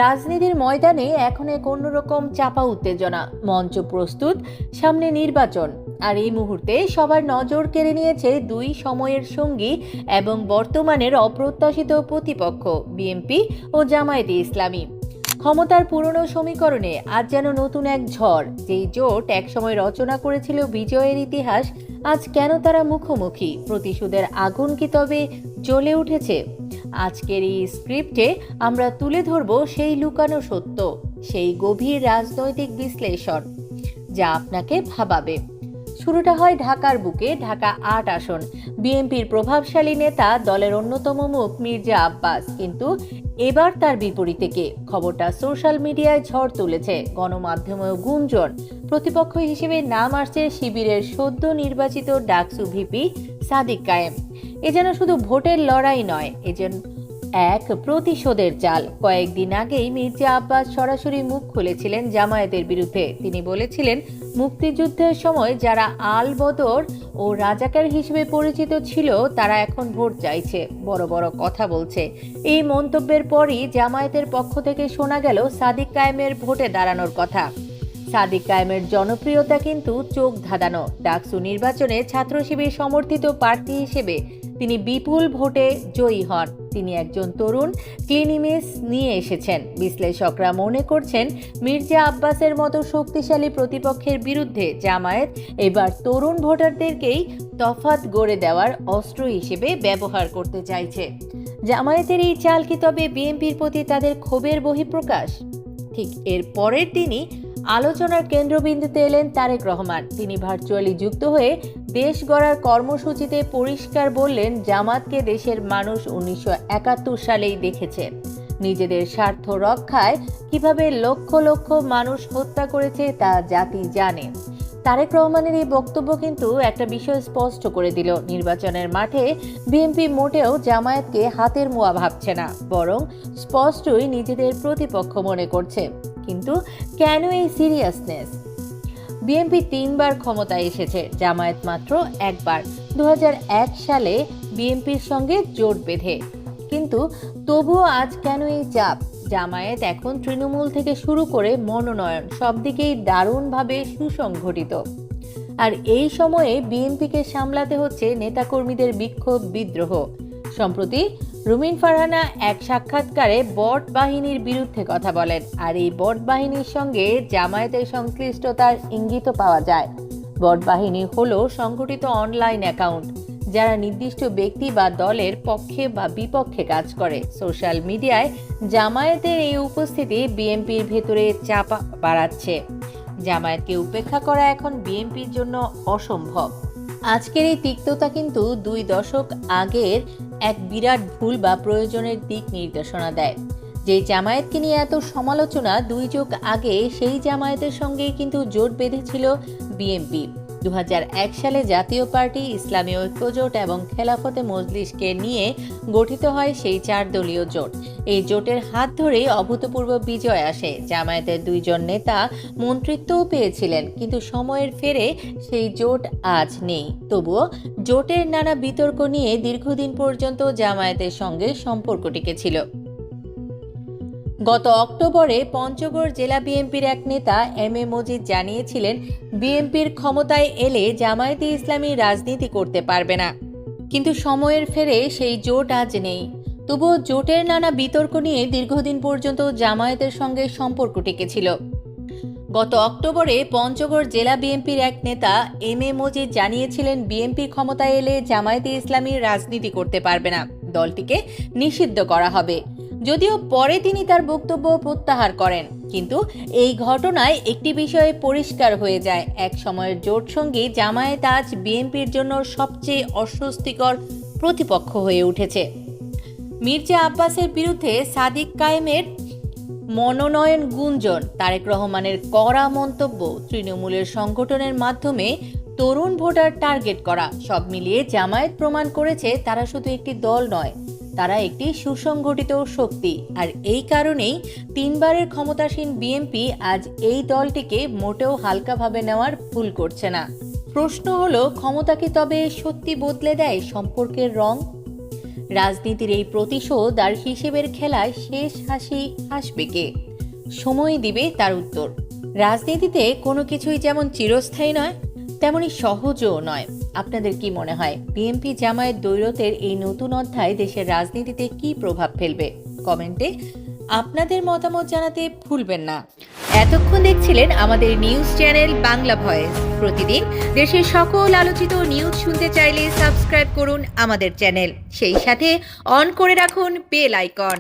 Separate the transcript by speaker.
Speaker 1: রাজনীতির ময়দানে এখন এক অন্যরকম চাপা উত্তেজনা। মঞ্চ প্রস্তুত, সামনে নির্বাচন, আর এই মুহূর্তে সবার নজর কেড়ে নিয়েছে দুই সময়ের সঙ্গী এবং বর্তমানের অপ্রত্যাশিত প্রতিপক্ষ বিএনপি ও জামায়াতে ইসলামী। ক্ষমতার পুরনো সমীকরণে আজ যেন নতুন এক ঝড়। যেই জোট একসময় রচনা করেছিল বিজয়ের ইতিহাস, আজ কেন তারা মুখোমুখি? প্রতিশোধের আগুন কি তবে জ্বলে উঠেছে? আজকের এই স্ক্রিপ্টে আমরা তুলে ধরব সেই লুকানো সত্য, সেই গভীর রাজনৈতিক বিশ্লেষণ যা আপনাকে ভাবাবে। শুরুটা হয় ঢাকার বুকে, ঢাকা ৮ আসন। বিএনপির প্রভাবশালী নেতা, দলের অন্যতম মুখ মির্জা আব্বাস, কিন্তু এবার তার বিপরীতে কে? খবরটা সোশ্যাল মিডিয়ায় ঝড় তুলেছে, গণমাধ্যমেও গুঞ্জন। প্রতিপক্ষ হিসেবে নাম আসছে শিবিরের সদ্য নির্বাচিত ডাকসু ভিপি সাদিক কায়েম। এ যেন শুধু ভোটের লড়াই নয়, এ যেন এক প্রতিশোধের জাল। কয়েকদিন আগেই মির্জা আব্বাস সরাসরি মুখ খুলেছিলেন জামায়াতের বিরুদ্ধে। তিনি বলেছিলেন, মুক্তিযুদ্ধের সময় যারা আল বদর ও রাজাকার হিসেবে পরিচিত ছিল তারা এখন ভোট চাইছে, বড় বড় কথা বলছে। এই মন্তব্যের পরই জামায়াতের পক্ষ থেকে শোনা গেল সাদিক কায়েমের ভোটে দাঁড়ানোর কথা। সাদিক কায়েমের জনপ্রিয়তা কিন্তু চোখ ধাঁধানো। ডাকসু নির্বাচনে ছাত্র শিবির সমর্থিত প্রার্থী হিসেবে তিনি বিপুল ভোটে জয়ী হন। তিনি একজন তরুণ ক্লিন ইমেজ নিয়ে এসেছেন। বিশ্লেষকরা মনে করছেন, মির্জা আব্বাসের মতো শক্তিশালী প্রতিপক্ষের বিরুদ্ধে জামায়াত এবার তরুণ ভোটারদেরকেই তফাৎ গড়ে দেওয়ার অস্ত্র হিসেবে ব্যবহার করতে চাইছে। জামায়াতের এই চাল কি তবে বিএনপির প্রতি তাদের ক্ষোভের বহিঃপ্রকাশ? ঠিক এর পরের দিনই আলোচনার কেন্দ্রবিন্দুতে এলেন তারেক রহমান। তিনি ভার্চুয়ালি যুক্ত হয়ে দেশ গড়ার কর্মসূচিতে পরিষ্কার বললেন, জামাতকে দেশের মানুষ 1971 সালেই দেখেছে। নিজেদের স্বার্থ রক্ষায় কিভাবে লক্ষ লক্ষ মানুষ হত্যা করেছে তা জাতি জানে। তারেক রহমানের এই বক্তব্য কিন্তু একটা বিষয় স্পষ্ট করে দিল, নির্বাচনের মাঠে বিএনপি মোটেও জামায়াতকে হাতের মোয়া ভাবছে না, বরং স্পষ্টই নিজেদের প্রতিপক্ষ মনে করছে। কিন্তু কেন এই সিরিয়াসনেস? বিএনপি 3 বার ক্ষমতায় এসেছে, জামায়াত মাত্র একবার, 2001 সালে বিএনপির সঙ্গে জোট বেঁধে। কিন্তু তবুও আজ কেন এই চাপ? জামায়াত এখন তৃণমূল থেকে শুরু করে মনোনয়ন সব দিকেই দারুণভাবে সুসংগঠিত, আর এই সময়ে বিএনপিকে সামলাতে হচ্ছে নেতাকর্মীদের বিক্ষোভ, বিদ্রোহ। সম্প্রতি রুমিন ফারহানা এক সাক্ষাৎকারে বট বাহিনীর বিরুদ্ধে কথা বলেন, আর এই বট বাহিনীর সঙ্গে জামায়াতের সংশ্লিষ্টতার ইঙ্গিত পাওয়া যায়। বট বাহিনী হলো সংগঠিত অনলাইন অ্যাকাউন্ট, যারা নির্দিষ্ট ব্যক্তি বা দলের পক্ষে বা বিপক্ষে কাজ করে। সোশ্যাল মিডিয়ায় জামায়াতের এই উপস্থিতি বিএনপির ভেতরে চাপ বাড়াচ্ছে। জামায়াতকে উপেক্ষা করা এখন বিএনপির জন্য অসম্ভব। আজকের এই তিক্ততা কিন্তু 2 দশক আগের এক বিরাট ভুল বা প্রয়োজনের দিক নির্দেশনা দেয়। যে জামায়াতকে নিয়ে এত সমালোচনা, 2 যুগ আগে সেই জামায়াতের সঙ্গেই কিন্তু জোট বেঁধেছিল বিএনপি। 2001 সালে জাতীয় পার্টি, ইসলামী ঐক্যজোট এবং খেলাফতে মজলিসকে নিয়ে গঠিত হয় সেই 4 দলীয় জোট। এই জোটের হাত ধরেই অভূতপূর্ব বিজয় আসে। জামায়াতের 2 জন নেতা মন্ত্রিত্বও পেয়েছিলেন, কিন্তু সময়ের ফেরে সেই জোট আজ নেই। তবুও জোটের নানা বিতর্ক নিয়ে দীর্ঘদিন পর্যন্ত জামায়াতের সঙ্গে সম্পর্ক টিকেছিল। গত অক্টোবরে পঞ্চগড় জেলা বিএনপির এক নেতা এম.এ. মজিদ জানিয়েছিলেন, বিএনপির ক্ষমতায় এলে জামায়াতে ইসলামী রাজনীতি করতে পারবে না। কিন্তু সময়ের ফেরে সেই জোট আজ নেই। তবুও জোটের নানা বিতর্ক নিয়ে দীর্ঘদিন পর্যন্ত জামায়াতের সঙ্গে সম্পর্ক টিকেছিল। গত অক্টোবরে পঞ্চগড় জেলা বিএনপির এক নেতা এম.এ. মজিদ জানিয়েছিলেন, বিএনপি ক্ষমতায় এলে জামায়াতে ইসলামী রাজনীতি করতে পারবে না, দলটিকে নিষিদ্ধ করা হবে। যদিও পরে তিনি তার বক্তব্য প্রত্যাহার করেন, কিন্তু এই ঘটনায় একটি বিষয়ে পরিষ্কার হয়ে যায়, এক সময়ের জোট সঙ্গী জামায়াত আজ বিএনপির জন্য সবচেয়ে অস্বস্তিকর প্রতিপক্ষ হয়ে উঠেছে। মির্জা আব্বাসের বিরুদ্ধে সাদিক কায়েমের মনোনয়ন গুঞ্জন, তারেক রহমানের কড়া মন্তব্য, তৃণমূলের সংগঠনের মাধ্যমে তরুণ ভোটার টার্গেট করা, সব মিলিয়ে জামায়াত প্রমাণ করেছে তারা শুধু একটি দল নয়, তারা একটি সুসংগঠিত শক্তি। আর এই কারণেই 3 বারের ক্ষমতাসীন বিএনপি আজ এই দলটিকে মোটেও হালকাভাবে নেওয়ার ভুল করছে না। প্রশ্ন হলো, ক্ষমতা কি তবে সত্যি বদলে দেয় সম্পর্কের রং? রাজনীতির এই প্রতিশোধ আর হিসেবের খেলায় শেষ হাসি হাসবে কে? সময় দিবে তার উত্তর। রাজনীতিতে কোনো কিছুই যেমন চিরস্থায়ী নয়, তেমনি সহজও নয়। আপনাদের কি মনে হয় বিএনপি জামায়াত দ্বৈরথের এই নতুন অধ্যায় দেশের রাজনীতিতে কি প্রভাব ফেলবে? কমেন্টে আপনাদের মতামত জানাতে ভুলবেন না। এতক্ষণ দেখছিলেন আমাদের নিউজ চ্যানেল বাংলা ভয়েস। প্রতিদিন দেশের সকল আলোচিত নিউজ শুনতে চাইলে সাবস্ক্রাইব করুন আমাদের চ্যানেল, সেই সাথে অন করে রাখুন বেল আইকন।